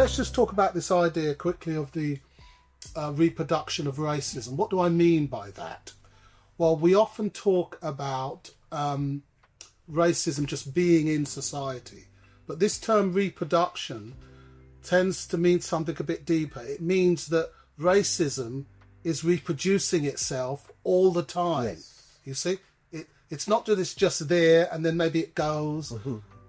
let's just talk about this idea quickly of the reproduction of racism. What do I mean by that? Well, we often talk about racism just being in society, but this term reproduction tends to mean something a bit deeper. It means that racism is reproducing itself all the time. Yes. You see, it's not that it's just there and then maybe it goes,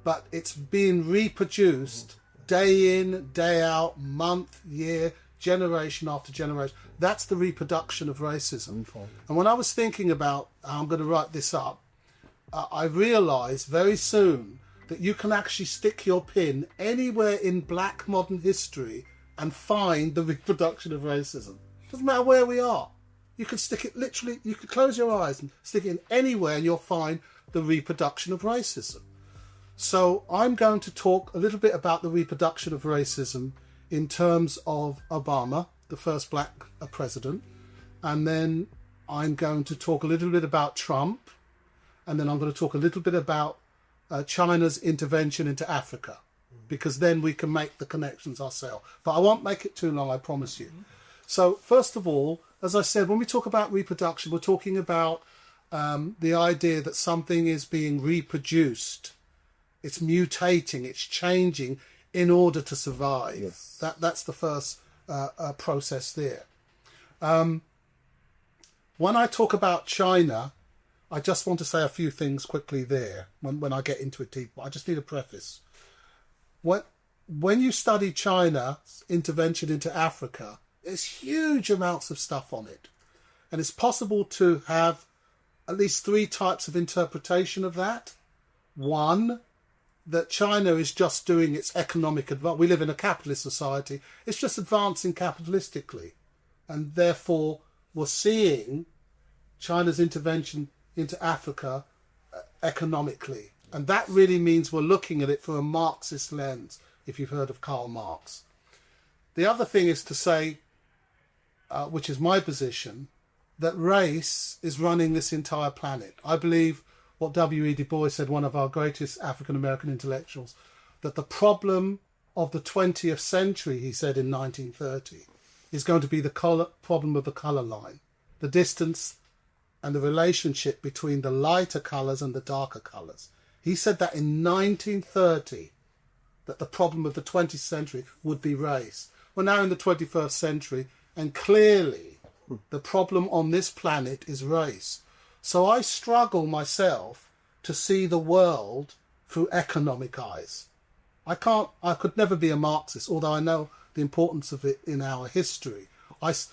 but it's being reproduced day in, day out, month, year, generation after generation. That's the reproduction of racism. And when I was thinking about how I'm going to write this up, I realised very soon that you can actually stick your pin anywhere in black modern history and find the reproduction of racism. Doesn't matter where we are. You can stick it literally, you could close your eyes and stick it in anywhere and you'll find the reproduction of racism. So I'm going to talk a little bit about the reproduction of racism in terms of Obama, the first black president, and then I'm going to talk a little bit about Trump, and then I'm going to talk a little bit about China's intervention into Africa, because then we can make the connections ourselves. But I won't make it too long, I promise you. So first of all, as I said, when we talk about reproduction, we're talking about the idea that something is being reproduced. It's mutating, it's changing in order to survive. Yes. That's the first process there. When I talk about China, I just want to say a few things quickly there when I get into it deeper. I just need a preface. When you study China's intervention into Africa, there's huge amounts of stuff on it. And it's possible to have at least three types of interpretation of that. One, that China is just doing its economic advance. We live in a capitalist society. It's just advancing capitalistically. And therefore, we're seeing China's intervention into Africa economically. And that really means we're looking at it through a Marxist lens, if you've heard of Karl Marx. The other thing is to say, which is my position, that race is running this entire planet. I believe what W.E. Du Bois said, one of our greatest African-American intellectuals, that the problem of the 20th century, he said in 1930, is going to be the problem of the colour line, the distance and the relationship between the lighter colours and the darker colours. He said that in 1930, that the problem of the 20th century would be race. We're now in the 21st century, and clearly the problem on this planet is race. So I struggle myself to see the world through economic eyes. I could never be a Marxist, although I know the importance of it in our history.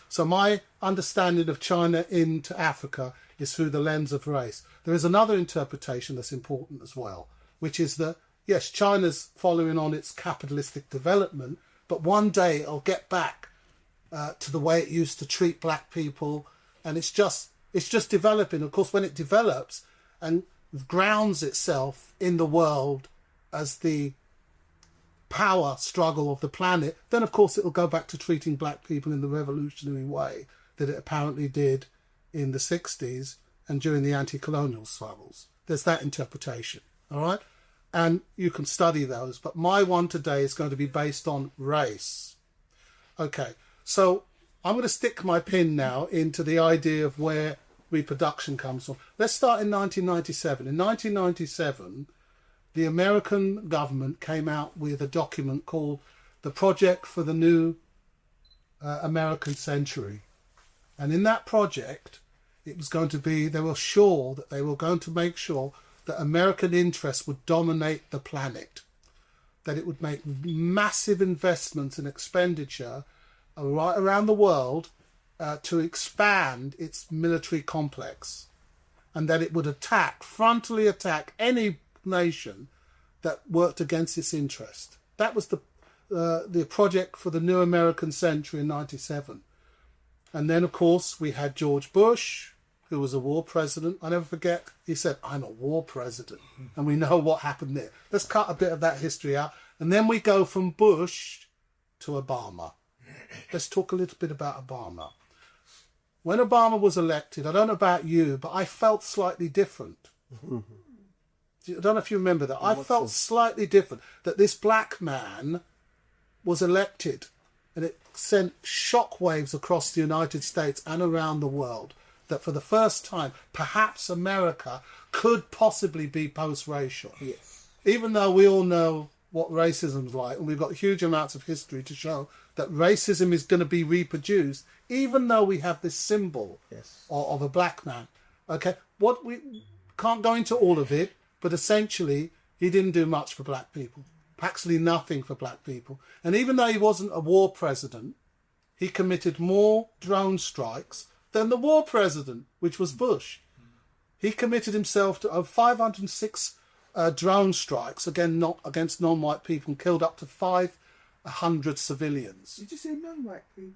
So my understanding of China into Africa is through the lens of race. There is another interpretation that's important as well, which is that, yes, China's following on its capitalistic development, but one day it'll get back to the way it used to treat black people, and it's just developing. Of course, when it develops and grounds itself in the world as the power struggle of the planet, then of course it'll go back to treating black people in the revolutionary way that it apparently did in the 60s and during the anti-colonial struggles. There's that interpretation, all right? And you can study those, but my one today is going to be based on race. Okay, so I'm going to stick my pin now into the idea of where reproduction comes from. Let's start in 1997. In 1997, the American government came out with a document called the Project for the New American Century. And in that project, it was going to be, they were sure that they were going to make sure that American interests would dominate the planet, that it would make massive investments and expenditure right around the world to expand its military complex, and that it would frontally attack any nation that worked against its interest. That was the project for the New American Century in 1997. And then, of course, we had George Bush, who was a war president. I never forget, he said, "I'm a war president." And we know what happened there. Let's cut a bit of that history out. And then we go from Bush to Obama. Let's talk a little bit about Obama. When Obama was elected, I don't know about you, but I felt slightly different. I don't know if you remember that. I felt slightly different, that this black man was elected, and it sent shockwaves across the United States and around the world, that for the first time, perhaps America could possibly be post-racial. Yes. Even though we all know what racism's like, and we've got huge amounts of history to show that racism is going to be reproduced, even though we have this symbol of a black man. Okay, what we can't go into all of it, but essentially he didn't do much for black people. Actually nothing for black people. And even though he wasn't a war president, he committed more drone strikes than the war president, which was Bush. He committed himself to 506 drone strikes, again not against non-white people, and killed up to 500 civilians. Did you say non-white people?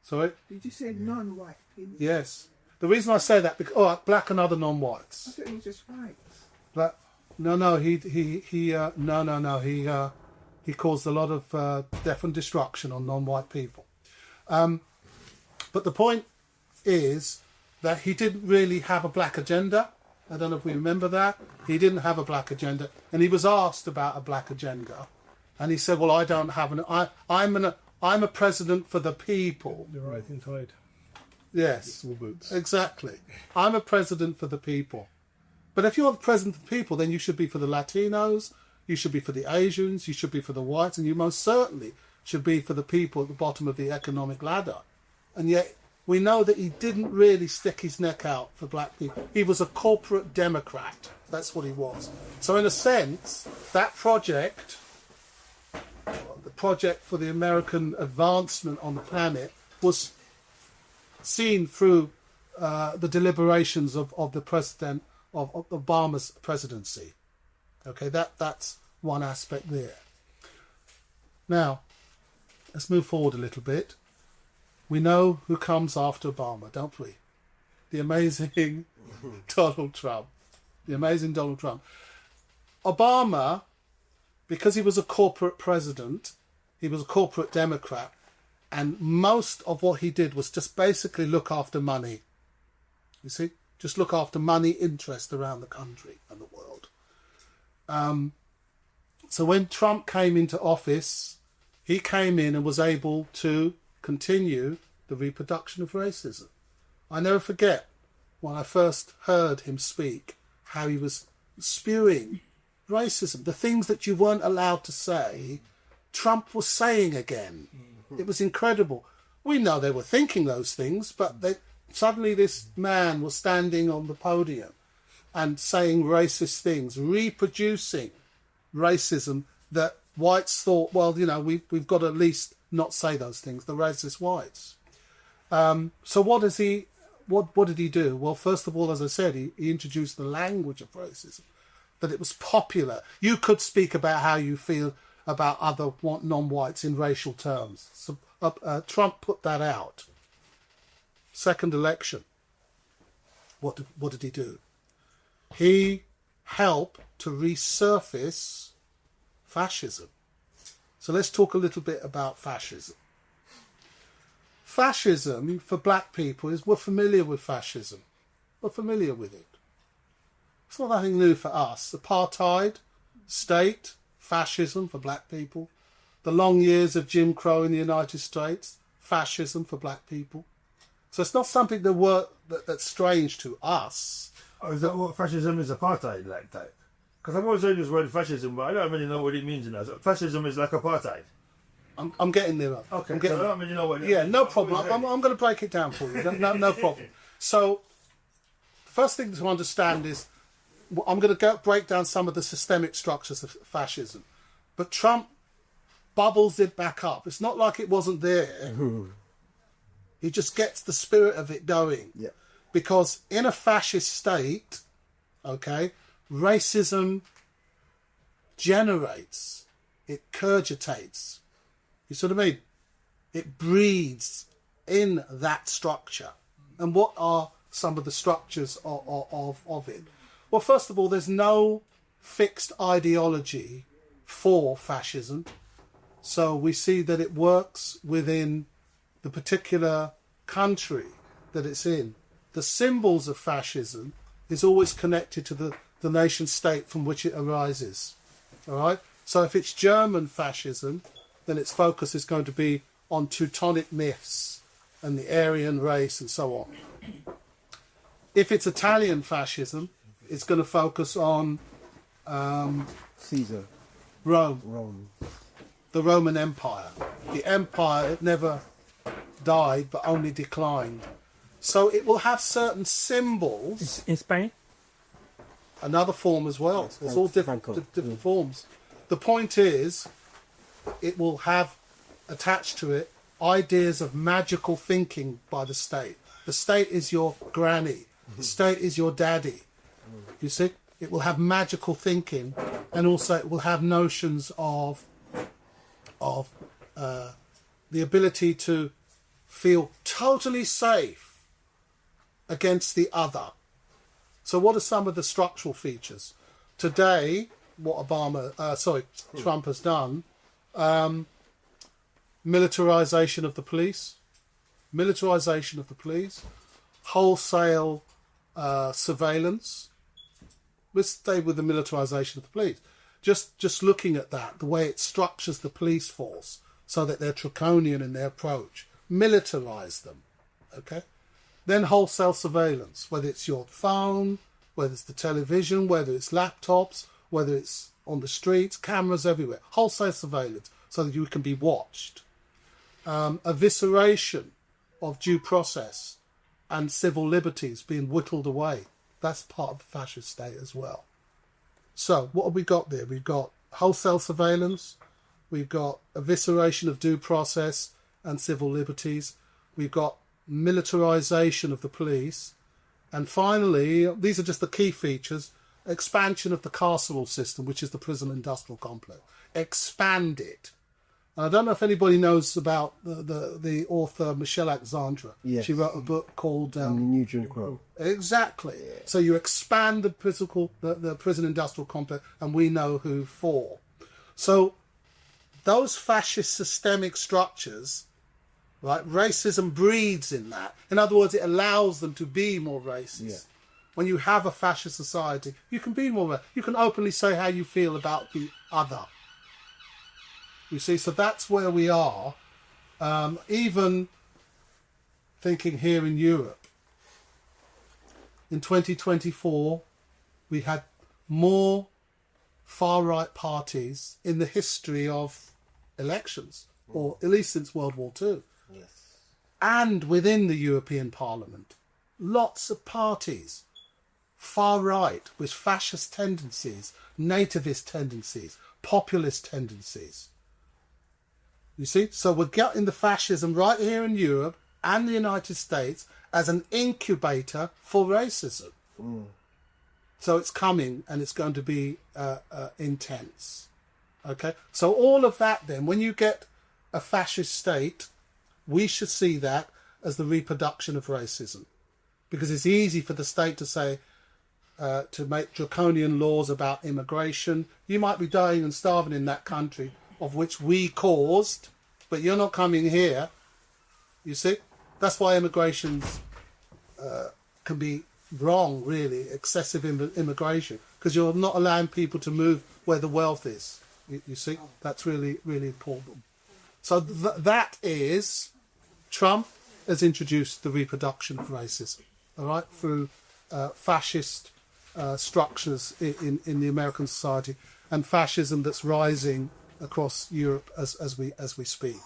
Sorry? Did you say non-white people? Yes. The reason I say that, because black and other non-whites. I thought it was just whites. Black. No. He caused a lot of death and destruction on non-white people. But the point is that he didn't really have a black agenda. I don't know if we remember that. He didn't have a black agenda, and he was asked about a black agenda, and he said, "Well, I don't have an. I'm a president for the people." The rising tide. Yes, All boots. exactly. I'm a president for the people. But if you're the president of the people, then you should be for the Latinos, you should be for the Asians, you should be for the whites, and you most certainly should be for the people at the bottom of the economic ladder. And yet we know that he didn't really stick his neck out for black people. He was a corporate Democrat. That's what he was. So in a sense, that project, the project for the American advancement on the planet, was seen through the deliberations of the president of Obama's presidency. Okay, that's one aspect there. Now, let's move forward a little bit. We know who comes after Obama, don't we? The amazing Donald Trump. The amazing Donald Trump. Obama, because he was a corporate president, he was a corporate Democrat, and most of what he did was just basically look after money. You see? Just look after money interest around the country and the world. So when Trump came into office, he came in and was able to continue the reproduction of racism. I never forget when I first heard him speak, how he was spewing racism. The things that you weren't allowed to say, Trump was saying again. It was incredible. We know they were thinking those things, but suddenly this man was standing on the podium and saying racist things, reproducing racism that whites thought, well, you know, we've got to at least not say those things, the racist whites. So what did he do? Well, first of all, as I said, he introduced the language of racism, that it was popular. You could speak about how you feel about other non-whites in racial terms. So Trump put that out. Second election, what did he do? He helped to resurface fascism. So let's talk a little bit about fascism. Fascism, for black people, we're familiar with fascism. We're familiar with it. It's not nothing new for us. Apartheid, state, fascism for black people. The long years of Jim Crow in the United States, fascism for black people. So it's not something that's strange to us. Oh, is that what fascism is? Apartheid like type? Because I've always heard this word fascism, but I don't really know what it means now. So fascism is like apartheid. I'm getting there. Okay, I'm getting, so I don't really know what. Yeah, no problem. I'm going to break it down for you. No problem. So the first thing to understand is I'm going to break down some of the systemic structures of fascism. But Trump bubbles it back up. It's not like it wasn't there. He just gets the spirit of it going. Yeah. Because in a fascist state, okay, racism generates, it cogitates. You see what I mean? It breeds in that structure. And what are some of the structures of it? Well, first of all, there's no fixed ideology for fascism. So we see that it works within the particular country that it's in. The symbols of fascism is always connected to the nation state from which it arises. All right? So if it's German fascism, then its focus is going to be on Teutonic myths and the Aryan race and so on. If it's Italian fascism, it's going to focus on Caesar. Rome, the Roman Empire. The empire, it never died, but only declined. So it will have certain symbols. In Spain? Another form as well. There's all different forms. The point is, it will have attached to it ideas of magical thinking by the state. The state is your granny. The state is your daddy. You see? It will have magical thinking, and also it will have notions of the ability to feel totally safe against the other. So what are some of the structural features? Today, what Trump has done, militarization of the police, wholesale surveillance. Let's stay with the militarization of the police. Just looking at that, the way it structures the police force so that they're draconian in their approach, militarize them, okay? Then wholesale surveillance, whether it's your phone, whether it's the television, whether it's laptops, whether it's on the streets, cameras everywhere. Wholesale surveillance so that you can be watched. Evisceration of due process and civil liberties being whittled away. That's part of the fascist state as well. So what have we got there? We've got wholesale surveillance. We've got evisceration of due process and civil liberties. We've got militarization of the police. And finally, these are just the key features, expansion of the carceral system, which is the prison industrial complex. Expand it. And I don't know if anybody knows about the author Michelle Alexandra. Yes. She wrote a book called New Jim Crow. Exactly. Yeah. So you expand the prison industrial complex, and we know who for. So those fascist systemic structures, right? Racism breeds in that. In other words, it allows them to be more racist. Yeah. When you have a fascist society, you can be more. You can openly say how you feel about the other. You see, so that's where we are. Even thinking here in Europe, in 2024, we had more far-right parties in the history of elections, or at least since World War II. Yes. And within the European Parliament, lots of parties, far-right, with fascist tendencies, nativist tendencies, populist tendencies. You see, so we're getting the fascism right here in Europe and the United States as an incubator for racism. Mm. So it's coming, and it's going to be intense. Okay, so all of that then, when you get a fascist state, we should see that as the reproduction of racism, because it's easy for the state to say, to make draconian laws about immigration. You might be dying and starving in that country, of which we caused, but you're not coming here. You see? That's why immigrations can be wrong, really, excessive immigration, because you're not allowing people to move where the wealth is. You see? That's really, really important. So that is, Trump has introduced the reproduction of racism, all right, through fascist structures in the American society, and fascism that's rising across Europe as we speak.